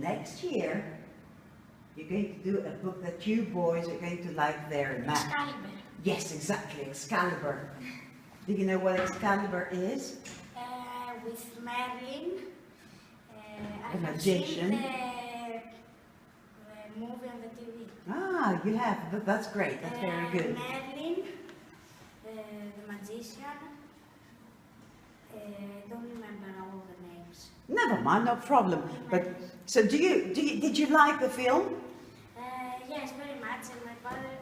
next year, you're going to do a book that you boys are going to like very much. Excalibur. Yes, exactly, Excalibur. Do you know what Excalibur is? With Merlin. The I have magician. seen the movie on the TV. Ah, you have. That's great. That's very good. Merlin, the magician. I don't remember all the names. Never mind, no problem. But so, did you like the film? Yes, very much. And my father,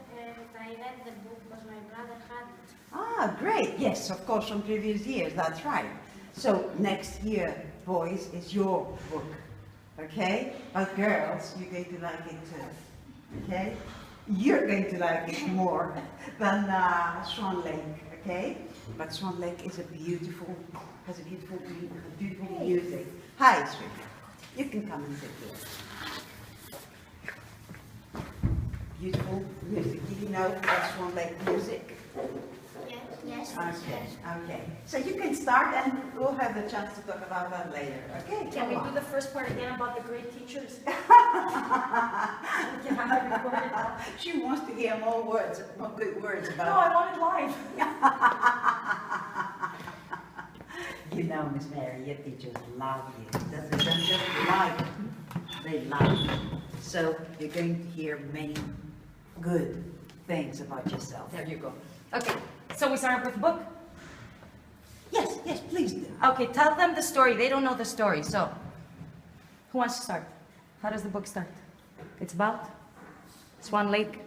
I read the book because my brother had it. Ah, great. Yes, of course, from previous years. That's right. So next year, boys, is your book. Okay? But girls, you're going to like it too. Okay? You're going to like it more than Swan Lake. Okay? But Swan Lake is has a beautiful music. Hi, sweetheart. You can come and sit here. Beautiful music. Do you know Swan Lake music? Yes. Okay. So you can start and we'll have the chance to talk about that later. Okay? Can we do the first part again about the great teachers? She wants to hear more words, more good words about No, I want it live. You know, Miss Mary, your teachers love you. They don't just like you, they love you. So you're going to hear many good things about yourself. There you go. Okay, so we start with the book? Yes, please do. Okay, tell them the story. They don't know the story, so who wants to start? How does the book start? It's about Swan Lake.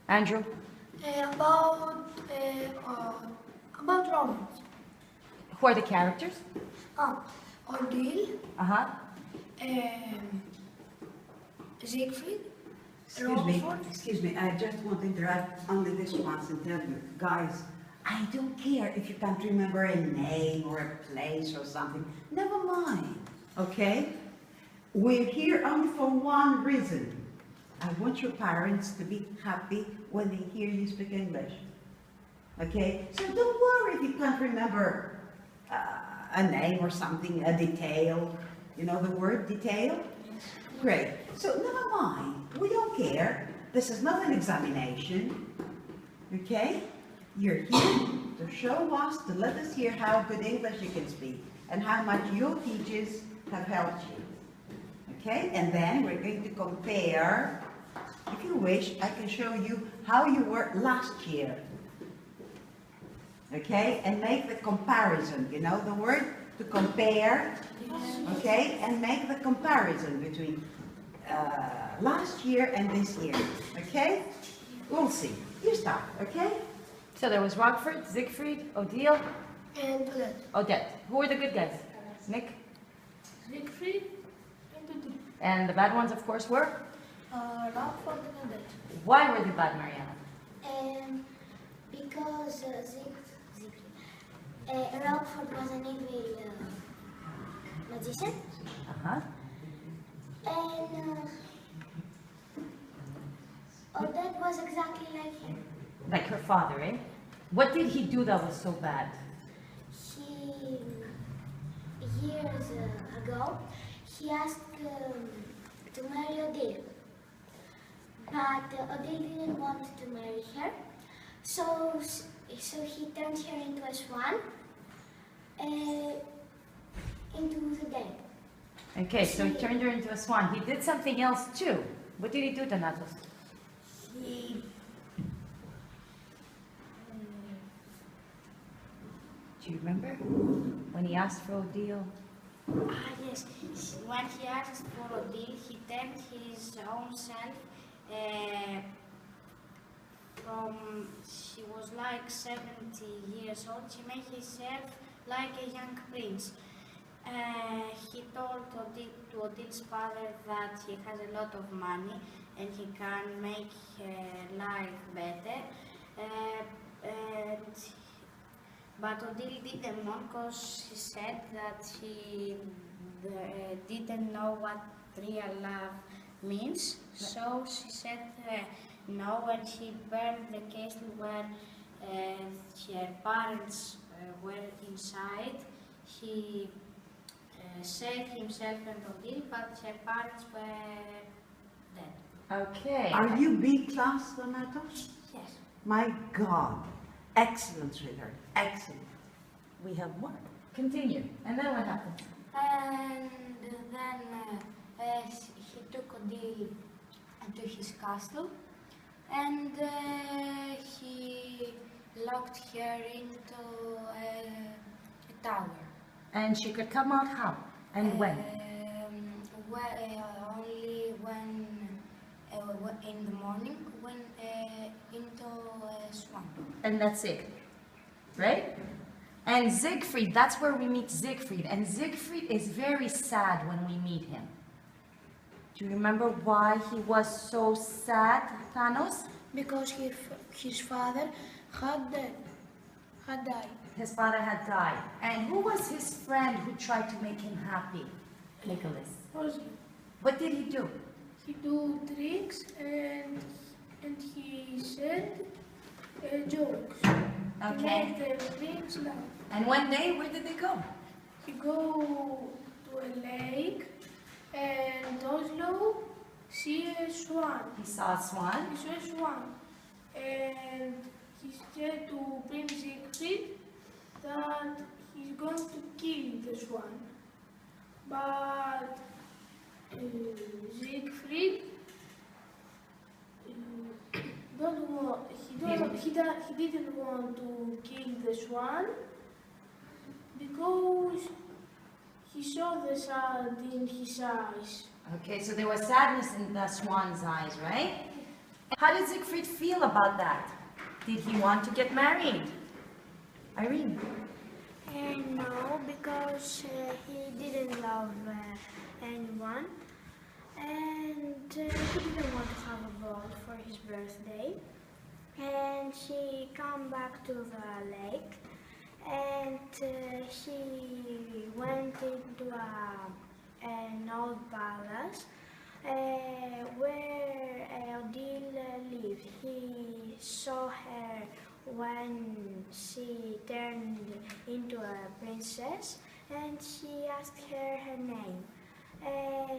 Andrew? About romance. Who are the characters? Odile, Siegfried, Excuse me, I just want to interrupt only this once and tell you, guys, I don't care if you can't remember a name or a place or something. Never mind, okay? We're here only for one reason. I want your parents to be happy when they hear you speak English. Okay? So don't worry if you can't remember a name or something, a detail. You know the word detail? Yes. Great. So never mind. We don't care. This is not an examination. Okay? You're here to show us, to let us hear how good English you can speak and how much your teachers have helped you. Okay? And then we're going to compare. If you wish, I can show you how you were last year. Okay? And make the comparison. You know the word? To compare. Okay? And make the comparison between last year and this year. Okay? We'll see. You start. Okay? So there was Rockford, Siegfried, Odile, and Odette. Odette. Who were the good guys? Nick? Siegfried and Odile. And the bad ones, of course, were? Rockford and Odette. Why were they bad, Mariana? Because Rockford was an evil magician, and Odette was exactly like him. Like her father, eh? What did he do that was so bad? He, years ago, he asked to marry Odile, but Odile didn't want to marry her, so he turned her into a swan, into the dead. Okay, so he turned her into a swan. He did something else too. What did he do, Donatos? He Do you remember? When he asked for Odile? yes. When he asked for Odile, he turned his own self from, she was like 70 years old, he made himself like a young prince. He told Odile's father that he has a lot of money and he can make her life better. But Odile didn't want, because she said that he didn't know what real love means. So she said no, and she burned the castle where her parents were inside. He saved himself and Odile, but her parents were dead. Okay. Are you B class, Donatos? Yes. My God. Excellent, sweetheart. Excellent. We have more. Continue. And then what happened? And then he took Odile to his castle, and he locked her into a tower. And she could come out how? And when? Only when in the morning, when into a swamp. And that's it. Right? And Siegfried, that's where we meet Siegfried. And Siegfried is very sad when we meet him. Do you remember why he was so sad, Thanos? Because his father had died. His father had died. And who was his friend who tried to make him happy? Nicholas. What did he do? He do tricks and he said jokes. Okay. He made the tricks laugh. And one day, where did they go? He go to a lake and Oslo see a swan. He saw a swan. He saw a swan. And he said to Prince Siegfried that he's going to kill the swan. But Siegfried he didn't want to kill the swan because he saw the sad in his eyes. Okay, so there was sadness in the swan's eyes, right? How did Siegfried feel about that? Did he want to get married? Irene? No, because he didn't love anyone, and he didn't want to have a ball for his birthday. And he come back to the lake, and he went into an old palace where Odile lived. He saw her when she turned into a princess, and she asked her name.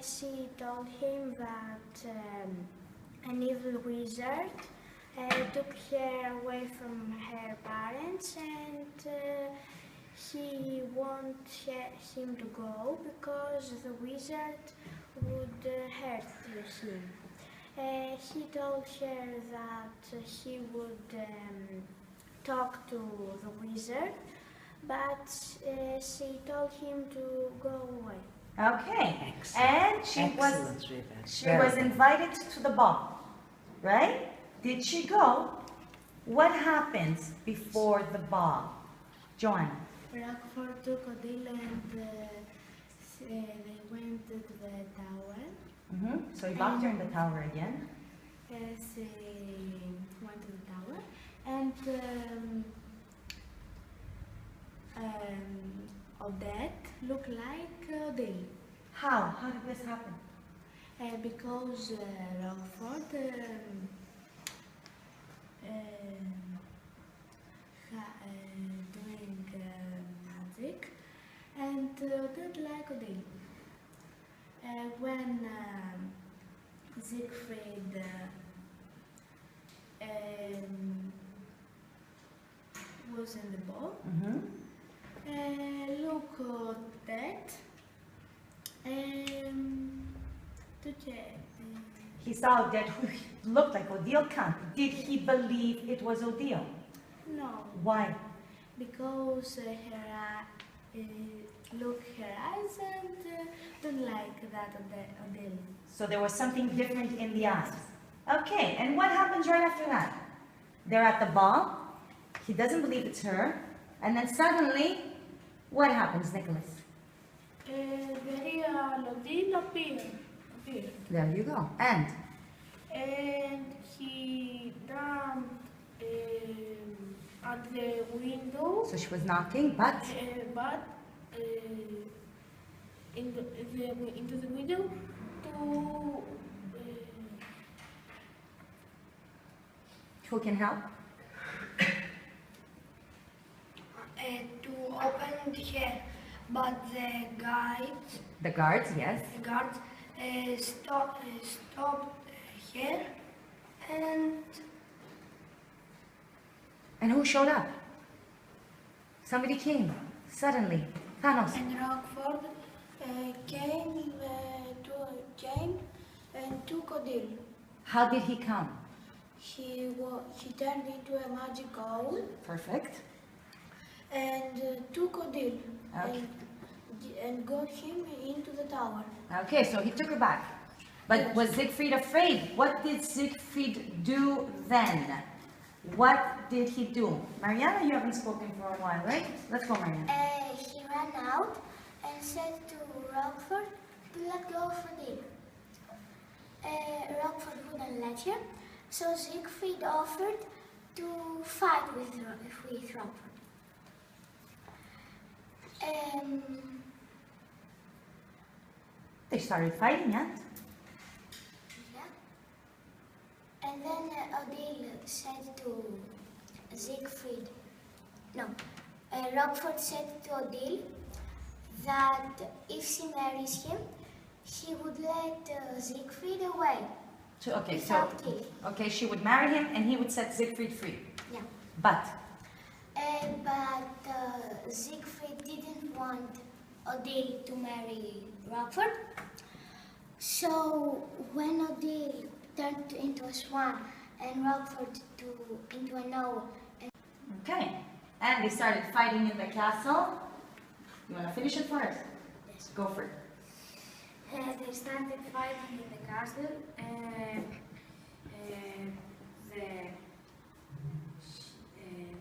She told him that an evil wizard took her away from her parents, and he wanted him to go because the wizard would hurt him. He told her that he would talk to the wizard, but she told him to go away. Okay. Excellent. And she was invited to the ball, right? Did she go? What happens before the ball? Joanna? Rockford took Odile and they went to the tower. So he locked her in the tower again. They went to the tower, and Odette looked like Odile. How? How did this happen? Because Rockford doing magic, and Odette like Odile. When Siegfried was in the ball, look at that, to check. He saw that who looked like Odile Kant. Did he believe it was Odile? No, Why? because look her eyes and don't like that Odile. So there was something different in the eyes. Okay, and what happens right after that? They're at the ball. He doesn't believe it's her. And then suddenly, what happens, Nicholas? The real Odile appeared. There you go. And? And he jumped at the window, So she was knocking, but? into the window to Who can help? To open her, but the guards, yes. guards stopped her, And who showed up? Somebody came, suddenly. Thanos. and Rockford came and took Odile. How did he come? He turned into a magic owl Perfect. and took Odile Okay. and got him into the tower. Okay, so he took her back. But Yes. was Siegfried afraid? What did Siegfried do then? What did he do? Mariana, you haven't spoken for a while, right? Let's go, Mariana. He ran out and said to Rockford to let go of Odile. Rockford wouldn't let him, so Siegfried offered to fight with Rockford. They started fighting, yeah? Yeah. And then Odile said to Siegfried, Rockford said to Odile that if she marries him, he would let Siegfried away. Without killing. Okay, she would marry him and he would set Siegfried free. Yeah. But Siegfried didn't want Odile to marry Rockford. So when Odile turned into a swan and Rockford into an owl. okay, and they started fighting in the castle. You want to finish it for us? Yes. Go for it. They started fighting in the castle.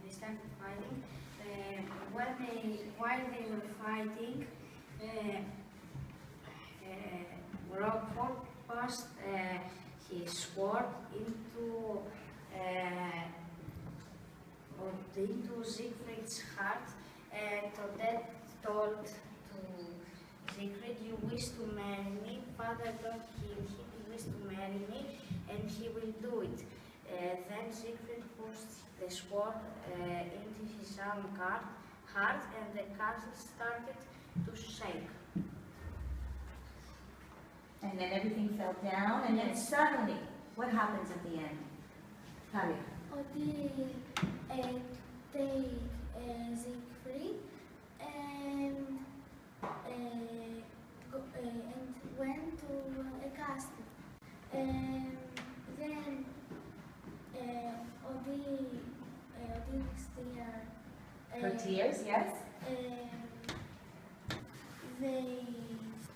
They started fighting. While they were fighting, Rockford passed his sword into Siegfried's heart, and Odette told to Siegfried, "You wish to marry me, father, don't kill him. He wishes to marry me, and he will do it." Then Siegfried pushed the sword into his own heart, and the castle started to shake. And then everything fell down, and then suddenly, what happens at the end? Talia. Odile take Siegfried and went to a castle. Then Odile's tear. Her tears, yes?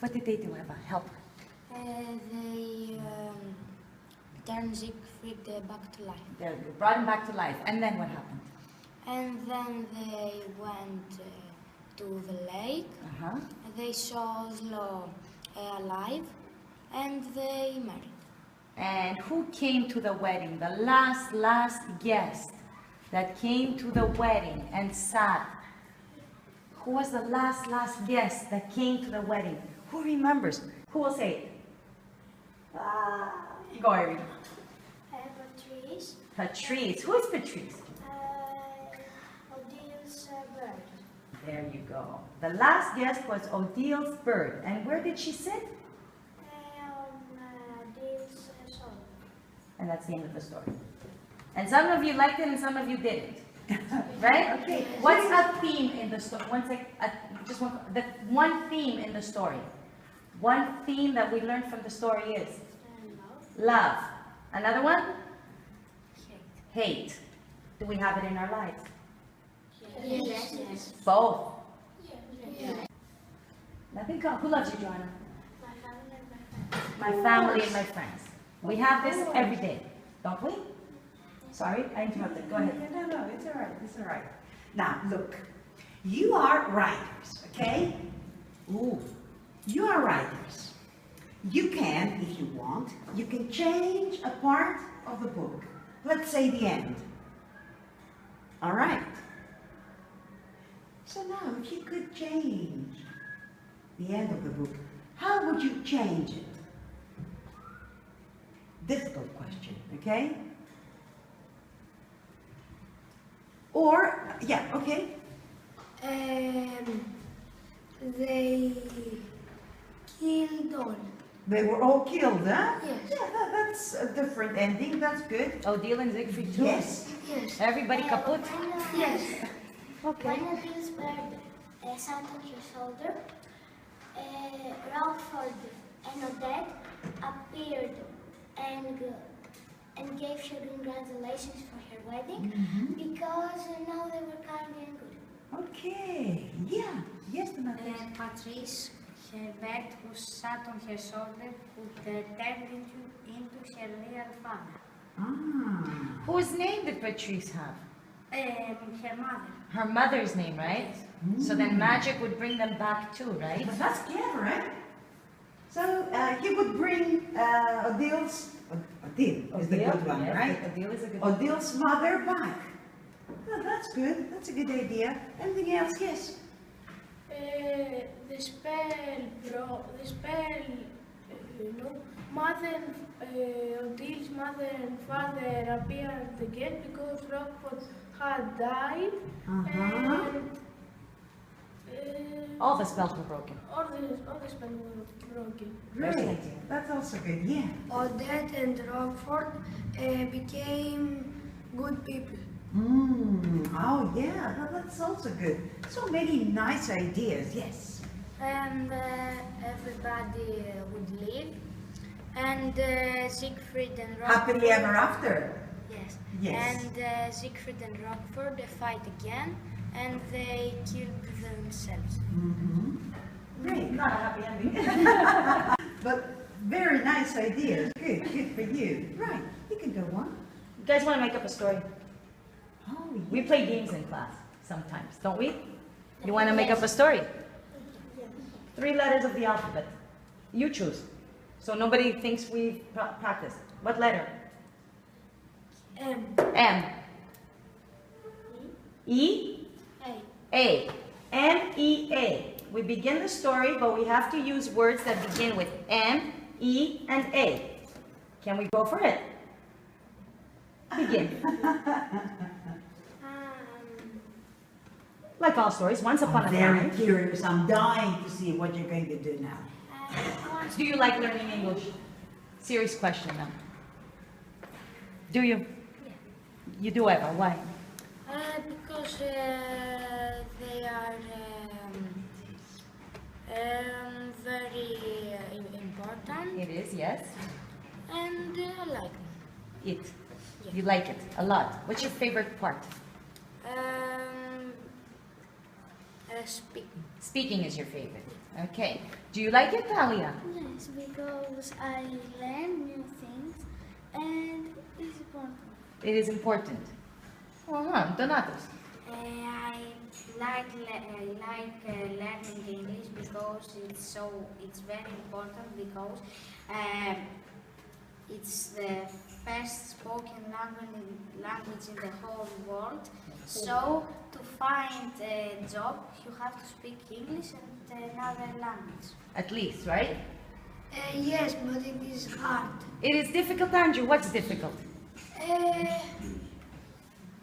What did they do, Eva? Help. They turned Siegfried back to life. They brought him back to life. And then what happened? And then they went to the lake. Uh-huh. They saw Oslo alive, and they married. And who came to the wedding? The last guest that came to the wedding and sat. Who was the last guest that came to the wedding? Who remembers? Who will say it? Go, Irene. Patrice. Patrice. Who is Patrice? Odile's bird. There you go. The last guest was Odile's bird. And where did she sit? On Odile's soul. And that's the end of the story. And some of you liked it and some of you didn't. Right? Okay. What's a theme in the story? The one theme in the story. One theme that we learned from the story is love. Another one? Hate. Do we have it in our lives? Yes. Both. Yes. Nothing. Who loves you, Joanna? My family and my friends. My family and my friends. We have this every day, don't we? Sorry, I interrupted. Go ahead. No, it's all right. It's all right. Now, look. You are writers, okay? Ooh. You are writers. You can, if you want, you can change a part of the book. Let's say the end. All right. So now, if you could change the end of the book, how would you change it? Difficult question, okay? Or, yeah, okay. they killed all. They were all killed, huh? Yes. Yeah, that's a different ending. That's good. Odile and Siegfried too? Yes. Yes. Everybody kaput? Yes. When Odile sat on her shoulder, Rockford and Odette appeared and gave her congratulations for her wedding because now they were kind and good. Okay. Yeah. Yes, Donatus. Patrice, her vet who sat on her shoulder, put turned into her real father. Ah. Whose name did Patrice have? Her mother. Her mother's name, right? So then magic would bring them back too, right? But that's clever, right? So he would bring Odile is the good one, yes, right? Odile is a good one. Odile's mother back. Oh, that's good. That's a good idea. Anything else? Yes. The spell, mother, Odile's mother and father appeared again because Rockford had died, and All the spells were broken. all the spells were broken. Great. That's also good. Yeah. Odette and Rockford became good people. Oh, yeah. That's also good. So many nice ideas. Yes. And everybody would leave. And Siegfried and Rockford. Happily ever after. Yes. Yes. And Siegfried and Rockford they fight again, and they killed themselves. Great. Not a happy ending. But very nice ideas. Good. Good for you. Right. You can go on. You guys want to make up a story? Oh, We play games in class sometimes, don't we? You want to make up a story? 3 letters of the alphabet. You choose. So nobody thinks we practiced. What letter? M. M. E? A. M-E-A. We begin the story, but we have to use words that begin with M, E, and A. Can we go for it? Begin. Like all stories, once upon I'm a very time. curious. I'm dying to see what you're going to do now. Do you like learning English? Serious question now. Do you? Yeah. You do ever? Why? Because they are very important, It is, yes. and I like them. It. You like it a lot. What's your favorite part? Speaking. Speaking is your favorite. Okay. Do you like it, Talia? Yes, because I learn new things, and it's important. It is important. Donatus. I like learning English because it's very important because it's the first spoken language in the whole world. So to find a job, you have to speak English and another language. At least, right? Yes, but it is hard. It is difficult, Andrew. What's difficult?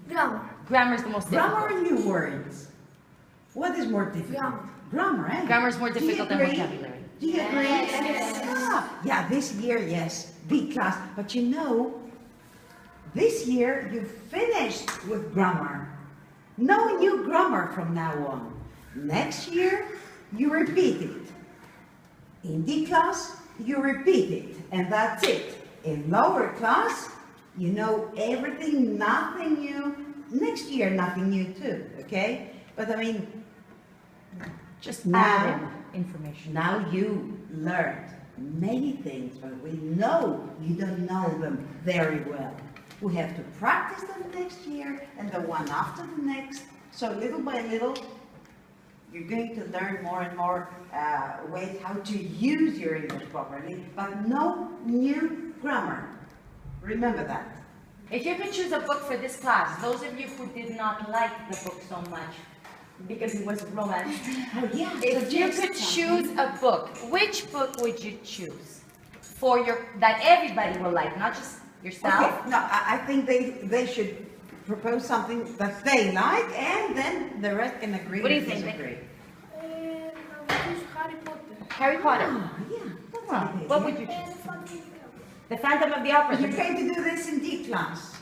Grammar. Grammar is the most difficult. Grammar and new words. What is more difficult? Grammar. Grammar, eh? Grammar is more Do you difficult than agree? vocabulary. Do you agree? Yes. Yeah, this year, yes, big class. But you know, this year you finished with grammar. No new grammar from now on. Next year, you repeat it. In D class, you repeat it, and that's it. In lower class, you know everything, nothing new. Next year, nothing new too, okay? But I mean, Just now, add in information. now you learned many things, but we know you don't know them very well. We have to practice them next year and the one after the next. So little by little, you're going to learn more and more ways how to use your English properly, but no new grammar. Remember that. If you could choose a book for this class, those of you who did not like the book so much because it was romance, Oh yeah. if you could choose a book, which book would you choose for that everybody will like, not just yourself? Okay, no, I think they should propose something that they like, and then the rest can agree What do you or think, disagree. choose Harry Potter. Harry Potter. Oh, yeah, that's Huh. a good What idea. would you choose? The Phantom of the Opera. You're going to do this in D class.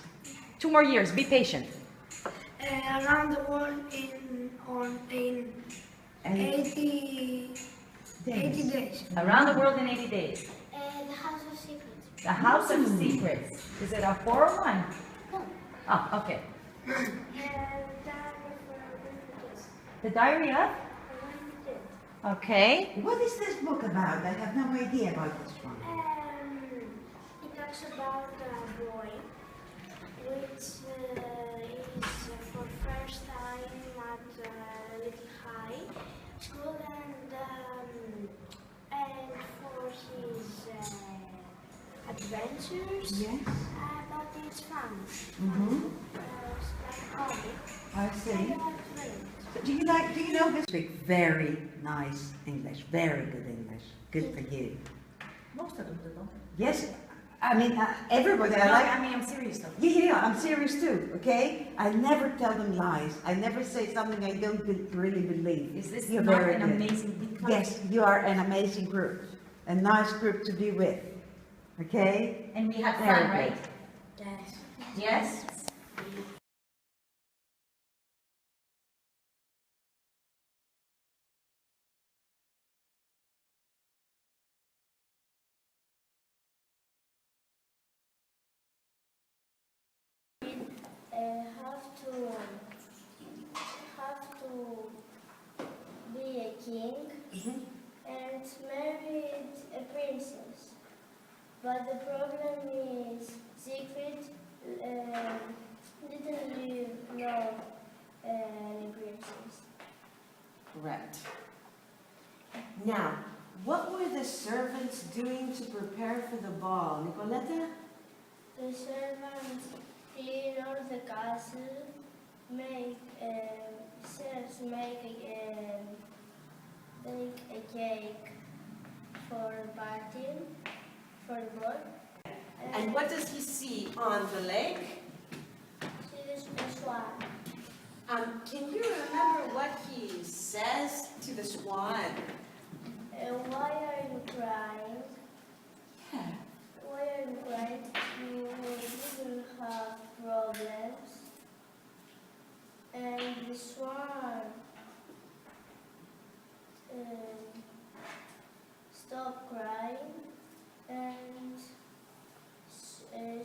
2 more years. Be patient. Around the world in 80 days. Around the world in 80 days. The House of Secrets. The House of Secrets. Is it a horror one? No. Oh, okay. The Diary of a Wimpy Kid. The Diary of? A Wimpy Kid. Okay. What is this book about? I have no idea about this one. It talks about a boy which is for first time at little high school and for his adventures. Yes. But it's fun. Mm-hmm. Like comic. I see. And friends. So do you know this? Speak very nice English, very good English. Good for you. Most of them do, don't Yes, I mean, everybody, I like. I mean, I'm serious though. Yeah, I'm serious too, okay? I never tell them lies. I never say something I don't really believe. Is this You're not very an good. amazing big class? Yes, you are an amazing group. A nice group to be with, okay? And we had Very fun, good. right? Yes. Yes? Have to be a king and married a princess. But the problem is Siegfried didn't know any princess. Correct. Now, what were the servants doing to prepare for the ball? Nicoletta? The servants clean all the castle, make a cake for a party, for the ball. And what does he see on the lake? See the swan. Can you remember what he says to the swan? Why are you crying? Yeah. Why are you crying? You didn't have problems. And the swan stopped crying and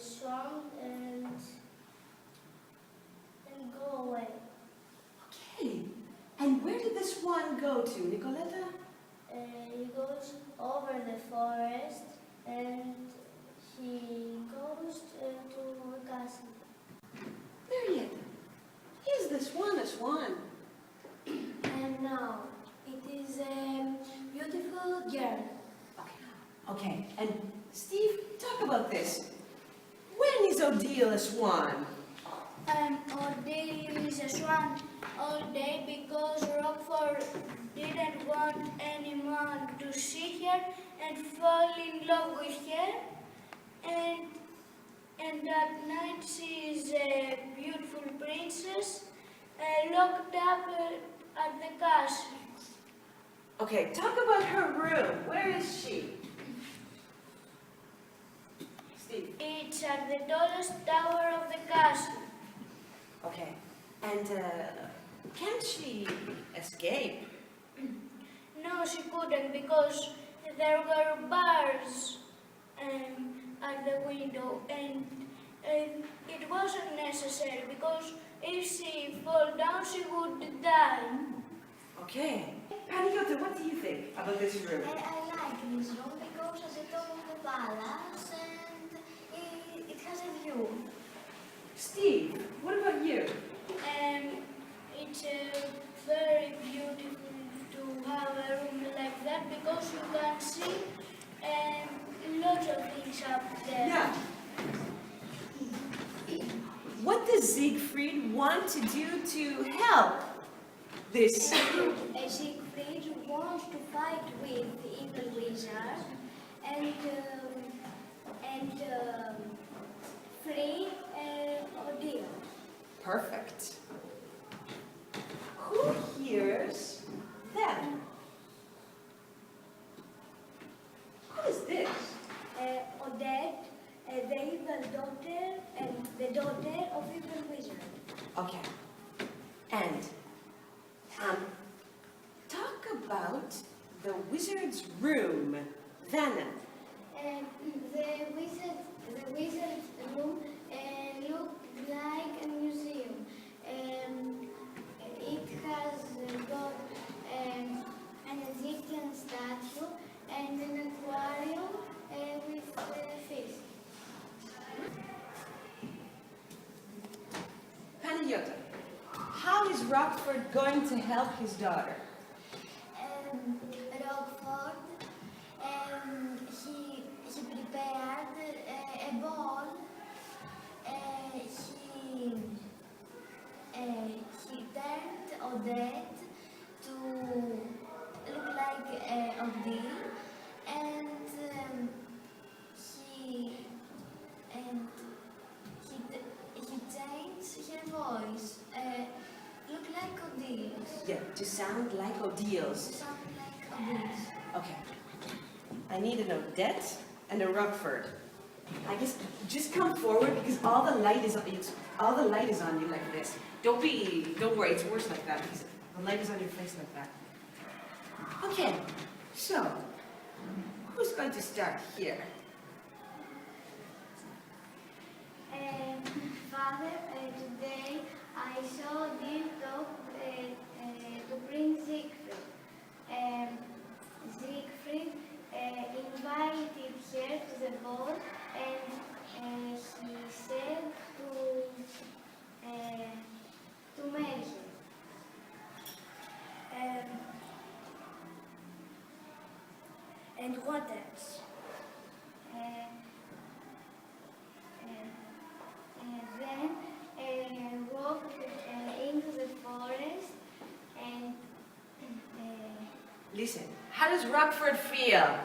swam and go away. Okay. And where did the swan go to, Nicoletta? He goes over the forest and he goes to a castle. Marietta, is the swan a swan? And now it is a beautiful girl. Okay. And Steve, talk about this. When is Odile a swan? Odile is a swan all day because Rockford didn't want anyone to see her and fall in love with her. And at night she is a beautiful princess locked up at the castle. Okay, talk about her room. Where is she? Steve. It's at the tallest tower of the castle. Okay. And can she escape? No, she couldn't because there were bars at the window and it wasn't necessary because if she fall down she would die. Okay. Paniota, what do you think about this room? I like this room because at the top of the palace and it has a view. Steve, what about you? It's very beautiful to have a room like that because you can see lots of things up there. Yeah. What does Siegfried want to do to help this? Siegfried wants to fight with the evil wizard and free Odile. Perfect. Who hears them? The evil daughter and the daughter of evil wizard. Okay. And talk about the wizard's room. Vanna. The wizard's room looked like a museum. It has got an Egyptian statue and an aquarium with fish. Panayota, how is Rockford going to help his daughter? Rockford, he prepared a ball. He turned Odette to look like Odile, and he changed her voice. Look like Odile's. Yeah, to sound like Odile's. Sound like Odile's. Okay. I need an Odette and a Rockford. I guess just come forward because all the light is on you. All the light is on you like this. Don't worry, it's worse like that because the light is on your face like that. Okay, so who's going to start here? Father, today I saw Dean talk to Prince Siegfried. Siegfried invited her to the ball and he said to marry her. And what else? Then walked into the forest and Listen, how does Rockford feel?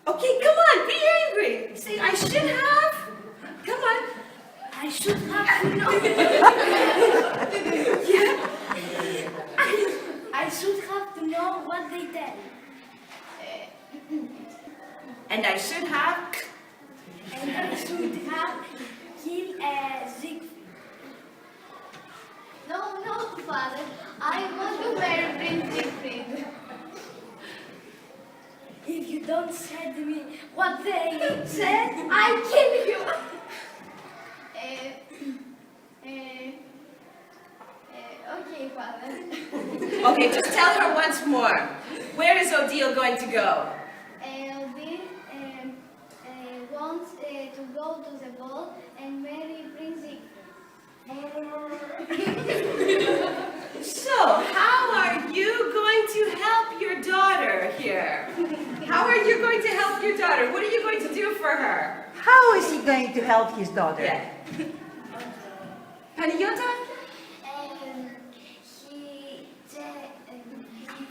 Okay, come on, be angry. Say, I should have. Come on. I should have to know. Yeah. I should have to know what they tell. And I should have. And I should have killed Siegfried. No, Father. I want to marry Prince Siegfried. If you don't say to me what they said, I kill you. Okay, Father. Okay, just tell her once more. Where is Odile going to go? Odile wants to go to the ball and marry Prince Siegfried. So, how are you going to help your daughter here? How are you going to help your daughter? What are you going to do for her? How is he going to help his daughter? Yeah. Panayota? He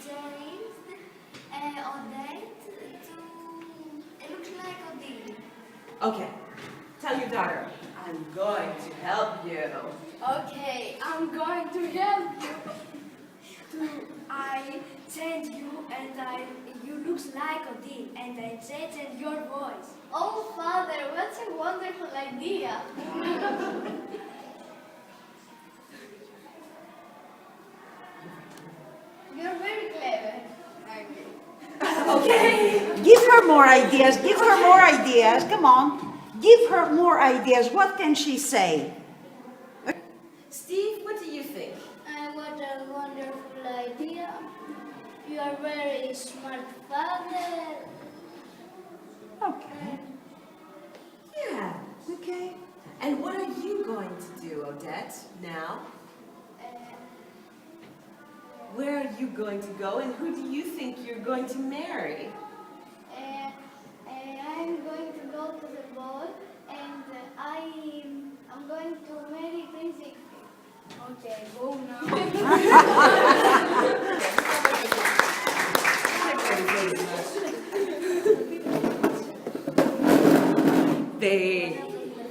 changed Odette to look like Odile. Okay. Tell your daughter, I'm going to help you. Okay, I'm going to help you. I change you and you look like Odile and I change your voice. Oh, Father, what a wonderful idea. You're very clever. Okay. Give her more ideas. Give her more ideas. Come on. Give her more ideas. What can she say? Steve, what do you think? What a wonderful idea. You are very smart, Father. Okay. Yeah. Okay. And what are you going to do, Odette, now? Where are you going to go and who do you think you're going to marry? I'm going to go to the ball and I'm going to marry Prince Siegfried. Okay, go now.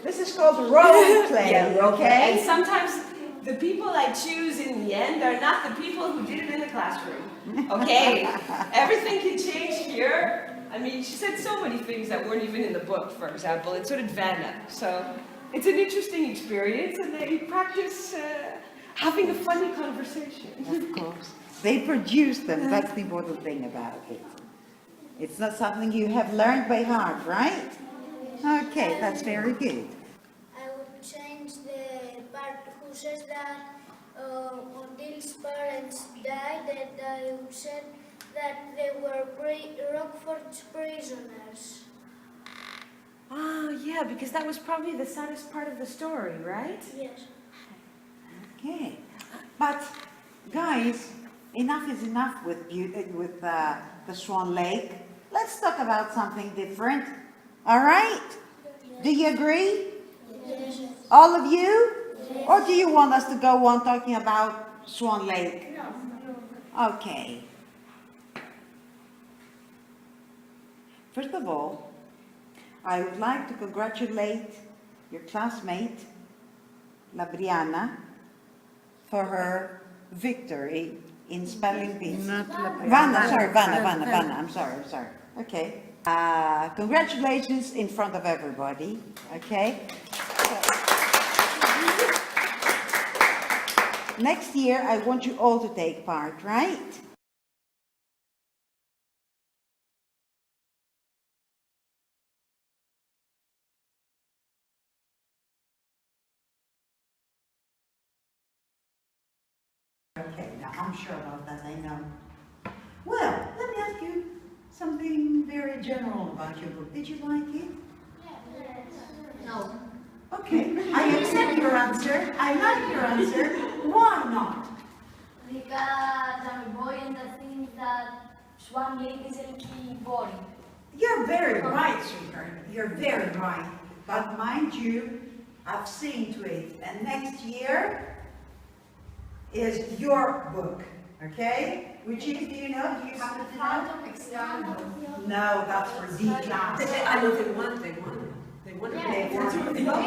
This is called role play, And okay? sometimes the people I choose in the end are not the people who did it in the classroom. Okay? Everything can change here. I mean, she said so many things that weren't even in the book, for example. It's sort of Vanna. So it's an interesting experience, and they practice having a funny conversation. Of course. They produce them, that's the important thing about it. It's not something you have learned by heart, right? Okay, that's very good. I would change the part who says that Odil's parents died, and I would say that they were Rockford's prisoners. Oh, yeah, because that was probably the saddest part of the story, right? Yes. Okay, but guys, enough is enough with the Swan Lake. Let's talk about something different. All right? Do you agree? Yes. All of you? Or do you want us to go on talking about Swan Lake? No. Okay. First of all, I would like to congratulate your classmate, Labriana, for her victory in spelling bee. Vanna, I'm sorry. Okay. Congratulations in front of everybody, okay? Next year, I want you all to take part, right? Okay, now I'm sure about that, I know. Well, let me ask you something very general about your book. Did you like it? No. Okay, I accept your answer. I like your answer. Why not? Because I'm a boy and I think that Swan Lake is a little boring. You're very right, sweetheart. You're very right. But mind you, I've seen to it. And next year is your book, okay? Which is, do you know? Do you have to know? No, that's for D class. I know they won. That's what they know.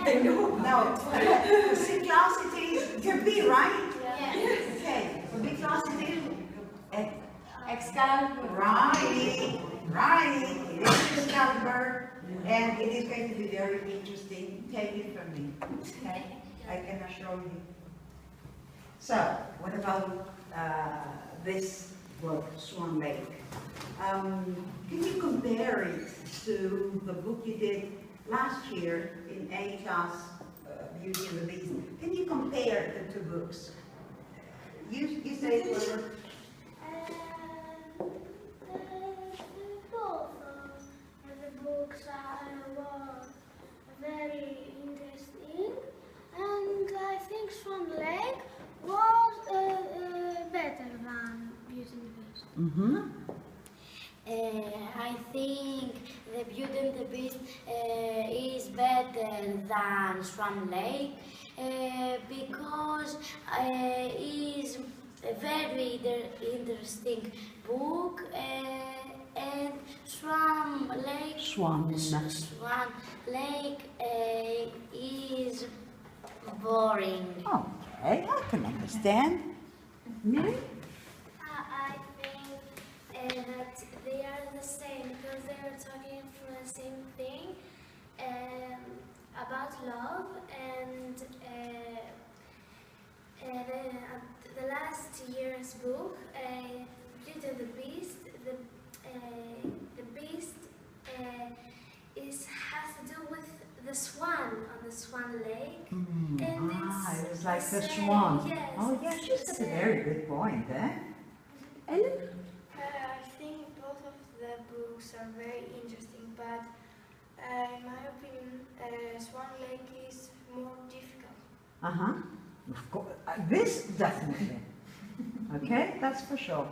They know. No, for C class it is for B, right? Yes. Okay, for B class it is Excalibur. Right. It is Excalibur, and it is going to be very interesting. Take it from me, okay? I can assure you. So, what about this book, Swan Lake? Can you compare it to the book you did last year in A class, Beauty and the Beast? Can you compare the two books? You say it was Both of the books were very interesting, and I think Swan Lake was better than Beauty and the Beast. Mm-hmm. I think the Beauty and the Beast is better than Swan Lake because it is a very interesting book, and Swan Lake is boring. Okay, I can understand. Mary? I think that they are the same because they are talking for the same thing about love, and the last year's book, Beauty and the Beast, the beast has to do with the swan on the Swan Lake. And It was like the same, swan. yes, Oh, yeah, she's got a very good point, eh? Ellen? I think both of the books are very interesting, but in my opinion, Swan Lake is more difficult. Uh-huh. Of course. This definitely. Okay, that's for sure.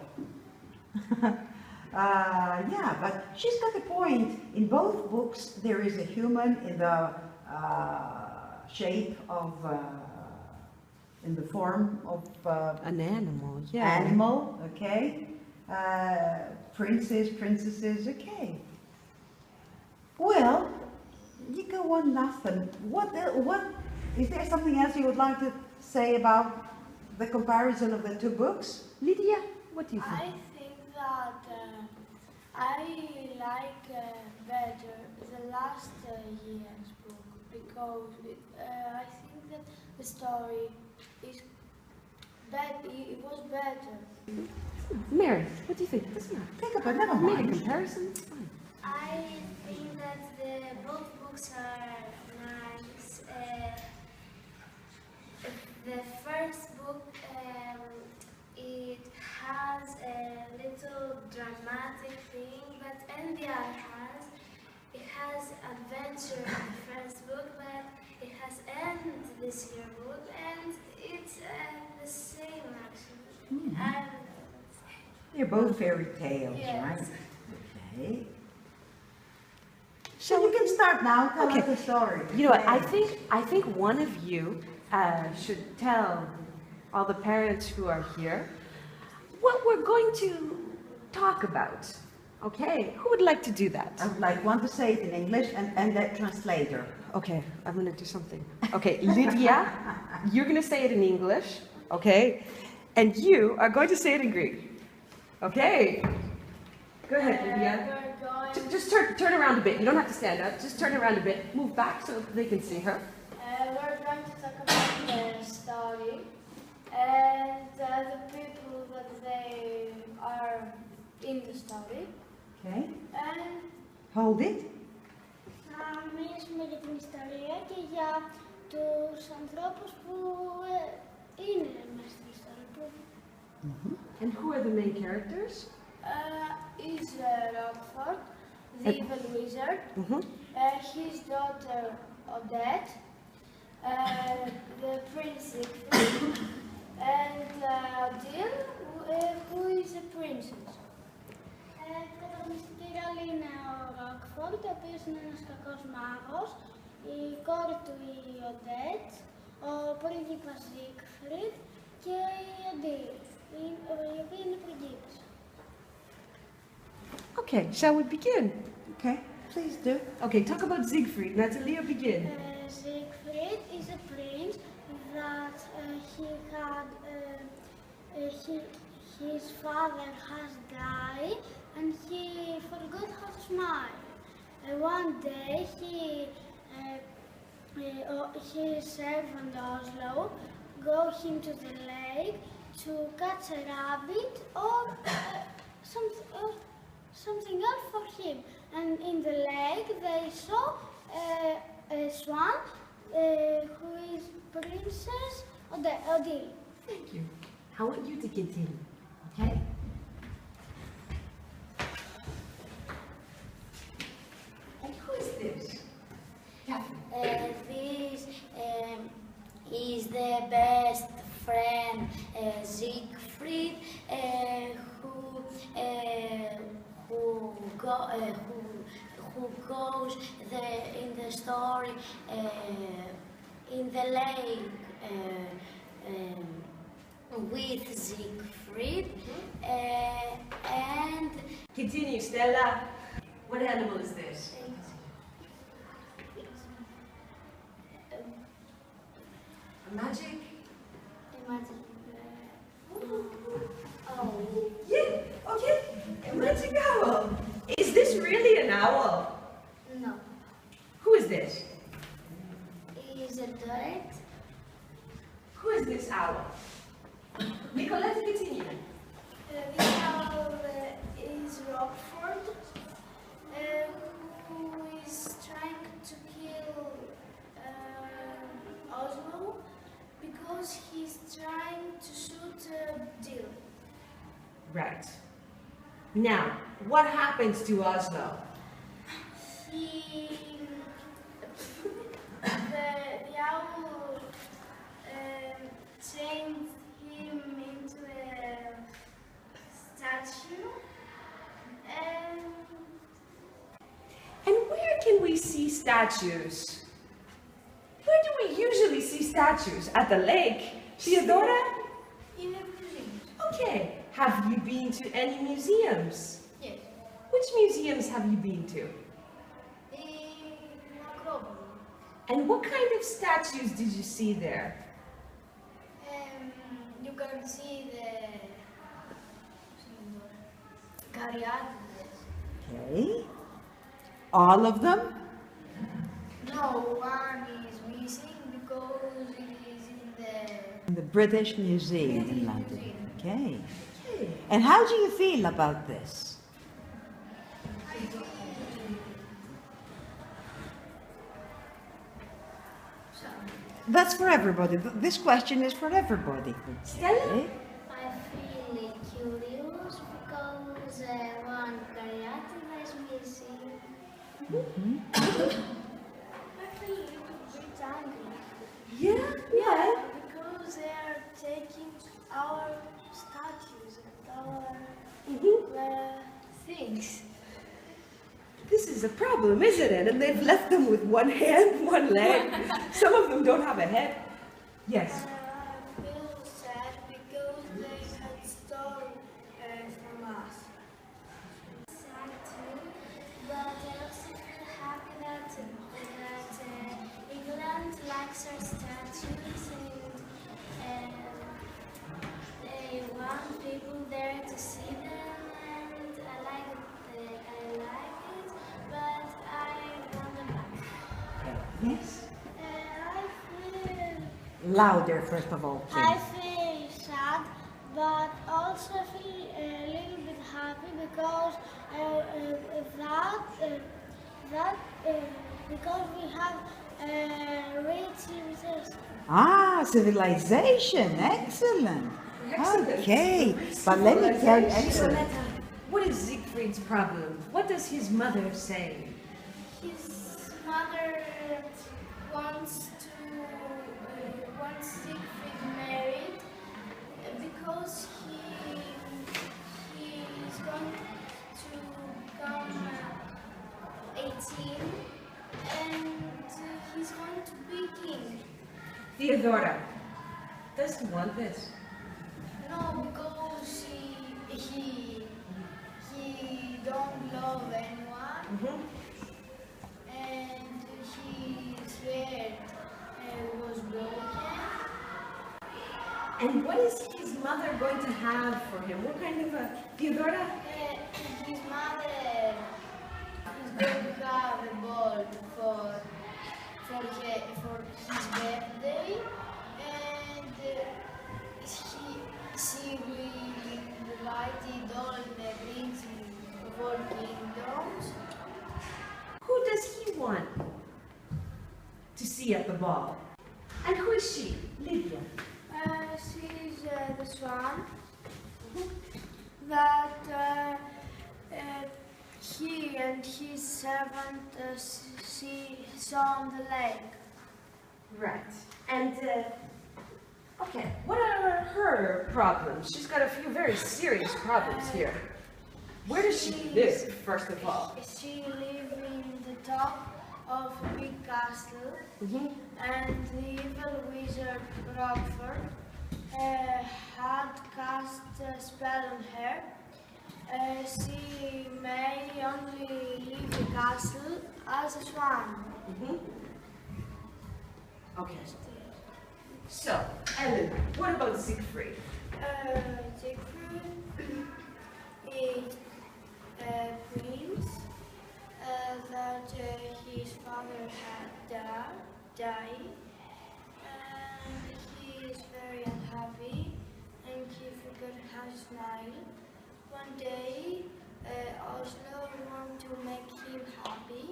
Yeah, but she's got a point. In both books, there is a human in the shape of, in the form of An animal, yeah. animal, okay? Princes, princesses, okay. Well, you go on nothing. What, is there something else you would like to say about the comparison of the two books? Lydia, what do you think? I think that I like better the last year's book because I think that the story is it was better. Mary, what do you think? Doesn't matter. Think about it, never Make a mind. comparison. It's fine. I think that both books are nice. The first book, it has a little dramatic thing, but in the other hand, it has adventure in the first book, but it has end this year book, and it's the same actually. They're both fairy tales, Yes. right? Okay. So you can start now. Tell Okay. us the story. You know what? I think one of you should tell all the parents who are here what we're going to talk about. Okay? Who would like to do that? I would like one to say it in English and that translator. Okay, I'm going to do something. Okay, Lydia, you're going to say it in English, okay? And you are going to say it in Greek. Okay? Go ahead, Lydia. We're going Just turn around a bit. You don't have to stand up. Just turn around a bit. Move back so they can see her. We're going to talk about the story and the people that they are in the story. Okay. And Hold it. Θα μιλήσουμε για την ιστορία και για τους ανθρώπους που είναι μέσα στην ιστορία. And who are the main characters? is Rockford, the evil wizard, his daughter Odette, the prince Siegfried, and Odile, who is a princess. Πρωταγωνιστική ρόλη είναι ο Rockford, ο οποίος είναι ένας κακός μάγος, η κόρη του η Odette, ο πρίγκιπας Siegfried και η Odile, η οποία είναι πριγκίπισσα. Okay, shall we begin? Okay, please do. Okay, talk about Siegfried. Natalia, begin. Siegfried is a prince that his father has died and he forgot how to smile. One day his servant Oslo go him to the lake to catch a rabbit or something else for him. And in the lake they saw a swan who is Princess Odile. Thank you. I want you to continue, okay? And who is this? This is the best friend Siegfried who goes in the story in the lake with Siegfried and Continue, Stella. What animal is this? A magic? imagine. Yeah, okay. A magic owl. Is this really an owl? No, Who is this? is a dirt. Who is this owl? Nicolette, continue. This owl is Rockford, who is trying to kill Oslo because he's trying to shoot Jill. Right. Now, what happens to Oslo? The owl changed him into a statue And where can we see statues? Where do we usually see statues? At the lake? Theodora? in a museum. Okay. Have you been to any museums? Yes. Which museums have you been to? In Acropolis. And what kind of statues did you see there? You can see the Cariatides. All of them? No, one is missing because it is in The British Museum in London. Okay. And how do you feel about this? That's for everybody. This question is for everybody. Stella? I feel curious because one Kariativa is missing. I feel a little bit angry. Yeah? Because they are taking our statues and our things. This is a problem, isn't it? And they've left them with one hand, one leg. Some of them don't have a head. Yes. I feel sad because they had stolen from us. Sad too, but I also feel happy that England likes our statues and they want people there to see them, and I like it, but I want them back. Yes. I feel Louder, first of all, I please. feel sad, but also feel a little bit happy because because we have rich civilization. Ah, civilization. Excellent. Okay. But let me tell you, excellent. What is Siegfried's problem? What does his mother say? His mother wants Siegfried married because he is going to become 18 and he's going to be king. Theodora, does he want this? No, because he don't love anyone. And his hair was broken. And what is his mother going to have for him? What kind of a... Theodora? His mother is going to have a ball for his birthday, and she will invite all the princes of all kingdoms. Who does he want to see at the ball? And who is she? Lydia. She's the swan that he and his servant saw on the lake. Right. And, okay, what are her problems? She's got a few very serious problems here. Where does she live, first of all? She lives in the top of a big castle, and the evil wizard Rockford had cast a spell on her. She may only leave the castle as a swan. Okay. So, Ellen, what about Siegfried? Siegfried is a prince that his father had died, and he is very unhappy, and he forgot how to smile. One day, Oslo wanted to make him happy,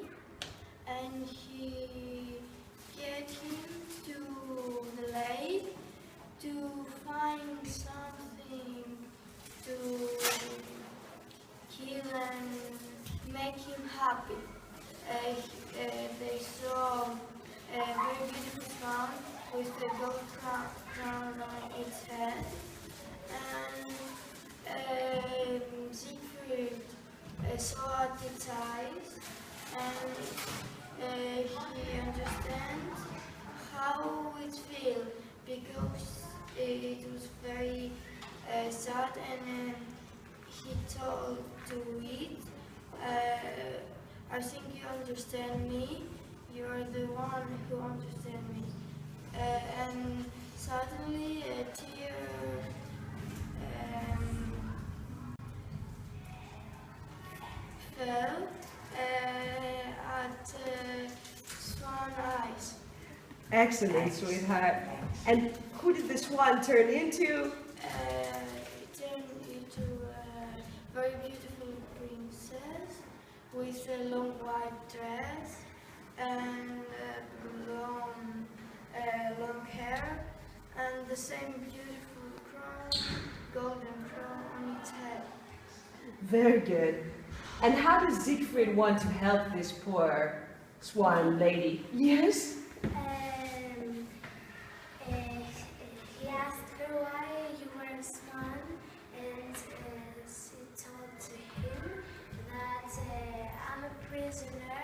and he get him to the lake to find something to kill and make him happy. They saw a very beautiful swan with a gold crown on its head, and Siegfried saw its eyes, and he understands how it feels because it was very sad, and he told to it, I think you understand me, you're the one who understands me. And suddenly a tear fell at swan eyes. Excellent, sweetheart. And who did the swan turn into? It turned into a very beautiful princess with a long white dress and long hair and the same beautiful crown, golden crown on its head. Very good. And how does Siegfried want to help this poor swan lady? Yes? He asked her why you were a swan, and she told him that I'm a prisoner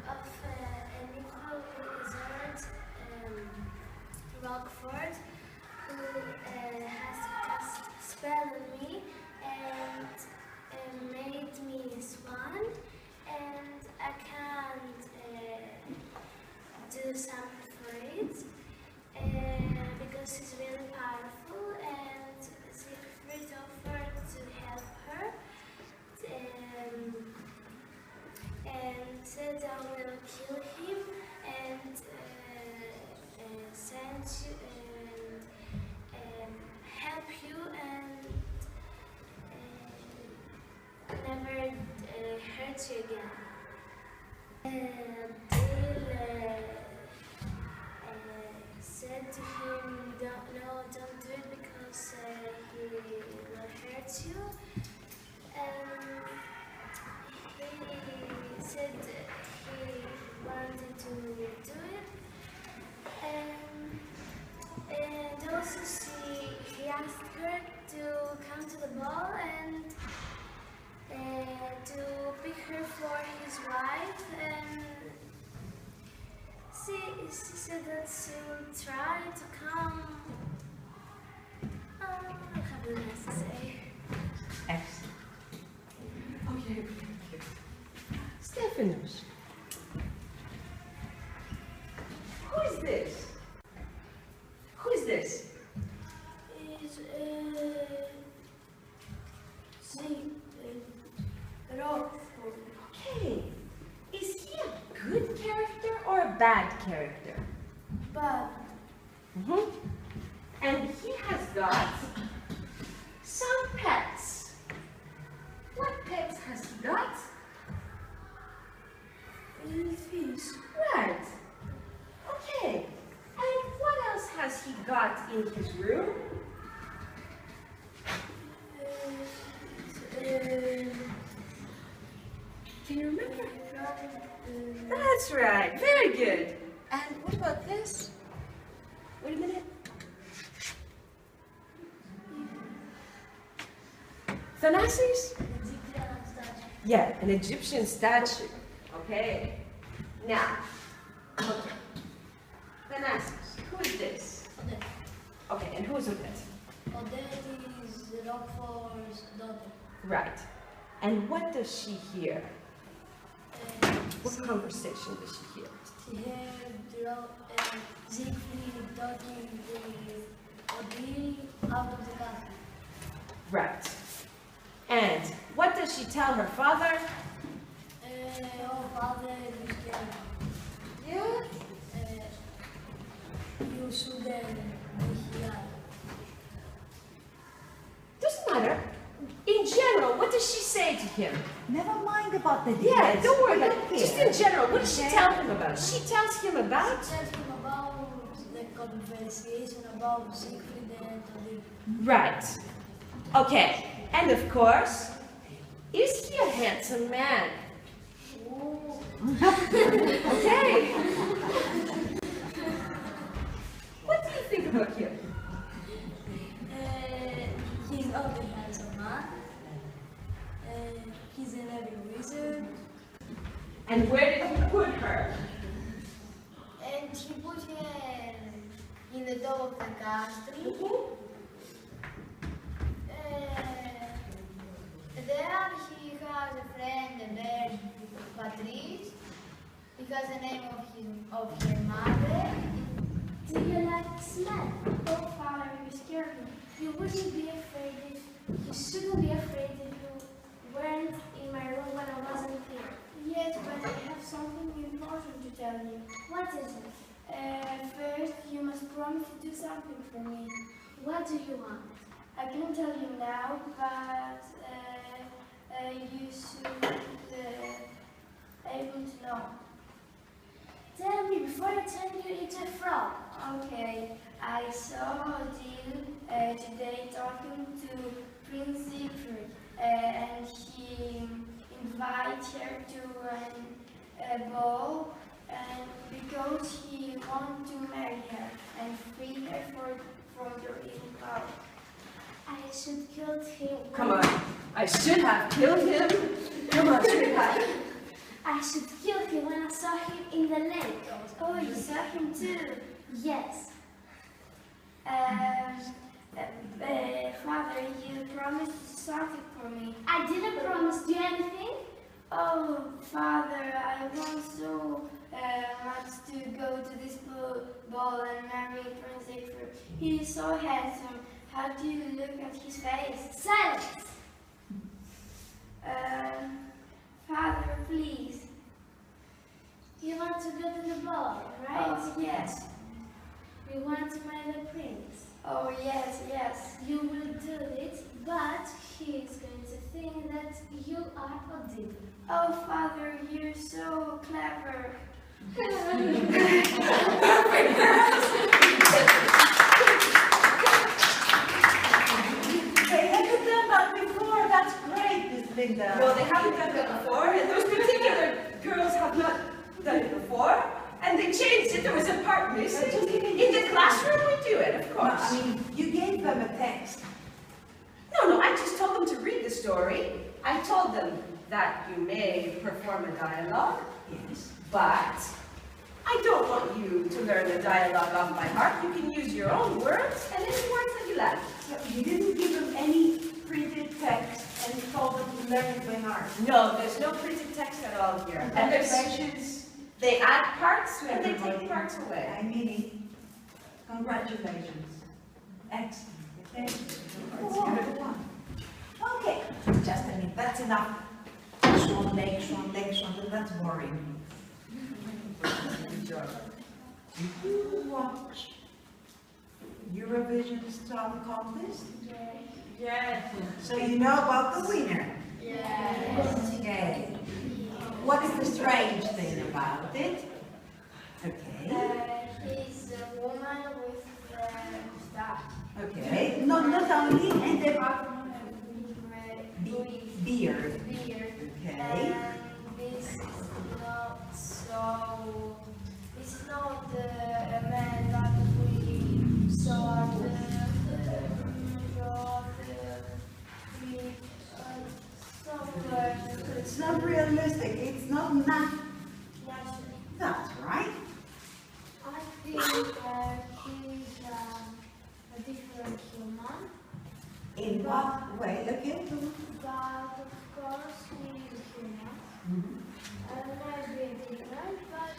of an equal wizard, Rockford, who has cast a spell on me and made me a swan, and I can't do something for it because he's really powerful, and Siegfried offered to help her and said I will kill him and send you and help you and never hurt you again. Bill said to him, don't do it because he will hurt you. He said he wanted to do it. And also he asked her to come to the ball and to pick her for his wife, and she said that she will try to come. I don't have anything else to say. Excellent. Okay, thank you. Stephanos. Who is this? Who is this? Is Rockford. Okay. Is he a good character or a bad character? But And he has got some pets. What pets has he got? fish. Right. Okay. And what else has he got in his room? Can you remember? That's right. Very good. And what about this? Wait a minute. Thanasis? Yeah, an Egyptian statue. Okay. Now, okay. Thanasis, who is this? Okay, and who is Odette? Odette is Rockford's daughter. Right. And what does she hear? What conversation does she hear? She heard Siegfried talking with Odile out of the castle. Right. And what does she tell her father? Oh, father, you scared. Yeah? You shouldn't be here. Doesn't matter. In general, what does she say to him? Never mind about the Yeah, details. don't worry I about it. don't Just care. in general, what does she Okay. tell him about? She tells him about? Tell him about the conversation about Siegfried and Odile. Right. Okay. And of course, is he a handsome man? Okay. What do you think about him? He's not a handsome man. He's an evil wizard. And where did he put her? And he put her in the top of the castle. There he has a friend, a bird, Patrice. He has the name of her mother. Do you like the smell? Oh, father, you scared me. You wouldn't be afraid if you shouldn't be afraid if you weren't in my room when I wasn't here. Yes, but but I have something important to tell you. What is it? First, you must promise to do something for me. What do you want? I can't tell you now, but you should able to know. Tell me before I turn you into a frog. Okay, I saw Odile today talking to Prince Siegfried, and he invited her to a ball, and because he wanted to marry her and free her from your evil power. I should kill him. Come on. I should have killed him. Come on, sweetheart. I should kill him when I saw him in the lake. Oh, you saw him too? Yes. Father, you promised something for me. I didn't promise you anything. Oh, Father, I want so much to go to this ball and marry Prince Siegfried. He is so handsome. How do you look at his face? Silence. Father, please. You want to go to the ball, right? Yes. You want to marry the prince. Oh, yes, yes. You will do it, but he is going to think that you are Odile. Oh, Father, you're so clever. They haven't done that before. That's great, Miss Linda. No, they haven't done that before, and those particular girls have not done it before, and they changed it. There was a part missing. In the classroom, we do it, of No, course. I mean, you gave them a text. No, I just told them to read the story. I told them that you may perform a dialogue, Yes. but I don't want you to learn the dialogue off by heart. You can use your own words and any words that you like. So you didn't give them any printed text and you told them to learn it by heart. No, there's no printed text at all here. And there's, Congratulations. they add parts to and they everybody. take parts away. I mean, congratulations. Excellent. Thank you. Go on. Okay, just a minute. That's enough. Swan Lake, that's boring. Good job. Did you watch Eurovision Song Contest? Yes. So you know about the winner? Yes. Okay. What is the strange thing about it? Okay. He's a woman with stuff. Okay. Not only, and the beard. Beard. Okay. And this is not a man that we saw at somewhere. It's not realistic. It's not natural. That's right. I think he's a different human, In what way? Again? but of course he is human. Maybe different, but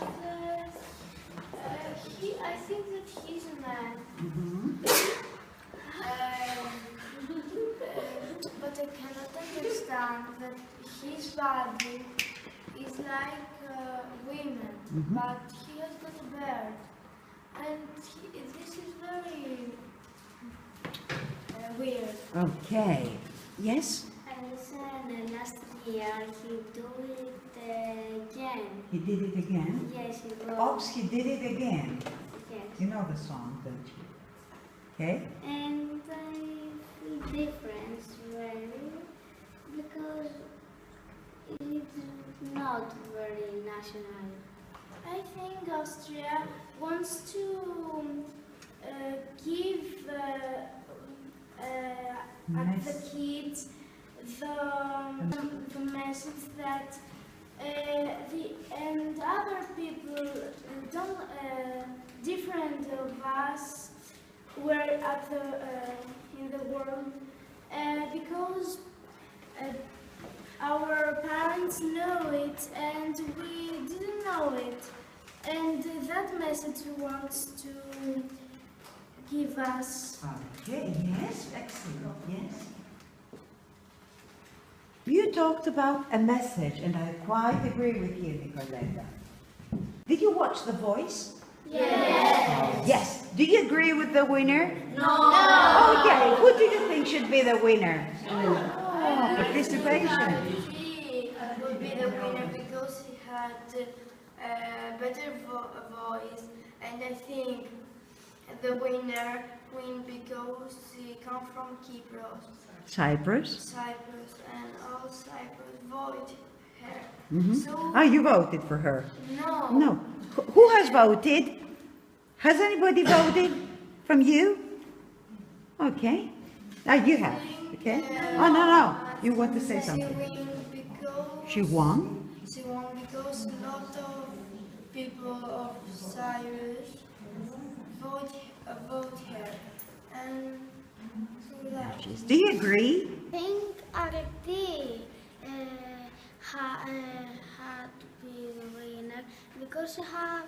I think that he's a man. But I cannot understand that his body is like women, but he has got a beard. And this is very weird. Okay. Yes? I listened last year, he did it again. He did it again? Yes, he wrote. Oops, he did it again. Yes. You know the song, don't you? Okay? And I feel different really, because it's not very national. I think Austria wants to give at the kids the message that and other people don't different of us were at the in the world because our parents know it and we didn't know it, and that message wants to give us. Okay, yes, excellent, yes. You talked about a message, and I quite agree with you, Nicoletta. Did you watch The Voice? Yes. Yes. Do you agree with the winner? No. Okay. Who do you think should be the winner? Participation. He would be the winner because he had a better voice, and I think the winner win because he comes from Cyprus. and all Cyprus voted her. So Oh, you voted for her. no. No. Who has voted? Has anybody voted from you? Okay. Now you have. Okay. Oh, no. You want to say something? She won? She won because a lot of people of Cyprus vote her. And so that. Do you agree? think Arti had to be the winner because she have